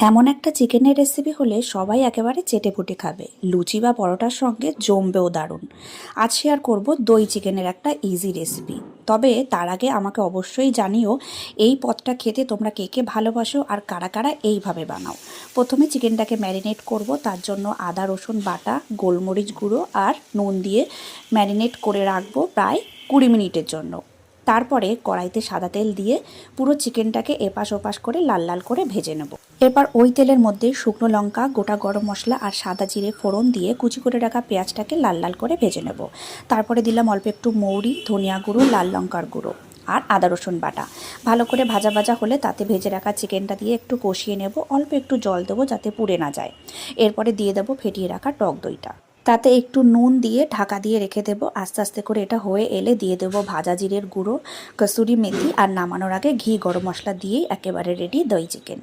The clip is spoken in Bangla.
এমন একটা চিকেনের রেসিপি হলে সবাই একেবারে চেটেপুটে খাবে, লুচি বা পরোটার সঙ্গে জমবেও দারুণ। আজ শেয়ার করব দই চিকেনের একটা ইজি রেসিপি। তবে তার আগে আমাকে অবশ্যই জানিও এই পদটা খেতে তোমরা কে কে ভালোবাসো আর কারা কারা এইভাবে বানাও। প্রথমে চিকেনটাকে ম্যারিনেট করব, তার জন্য আদা রসুন বাটা, গোলমরিচ গুঁড়ো আর নুন দিয়ে ম্যারিনেট করে রাখবো প্রায় 20 মিনিটের জন্য। তারপরে কড়াইতে সাদা তেল দিয়ে পুরো চিকেনটাকে এপাশ ওপাশ করে লাল লাল করে ভেজে নেব। এরপর ওই তেলের মধ্যে শুকনো লঙ্কা, গোটা গরম মশলা আর সাদা জিরে ফোড়ন দিয়ে কুচি করে রাখা পেঁয়াজটাকে লাল লাল করে ভেজে নেব। তারপরে দিলাম অল্প একটু মৌরি, ধনিয়া গুঁড়ো, লাল লঙ্কার গুঁড়ো আর আদা রসুন বাটা। ভালো করে ভাজা ভাজা হলে তাতে ভেজে রাখা চিকেনটা দিয়ে একটু কষিয়ে নেব। অল্প একটু জল দেবো যাতে পুড়ে না যায়। এরপরে দিয়ে দেবো ফেটিয়ে রাখা টক দইটা। তাতে একটু নুন দিয়ে ঢাকা দিয়ে রেখে দেবো। আস্তে আস্তে করে এটা হয়ে এলে দিয়ে দেবো ভাজা জিরের গুঁড়ো, কসুরি মেথি আর নামানোর আগে ঘি গরম মশলা দিয়েই একেবারে রেডি দই চিকেন।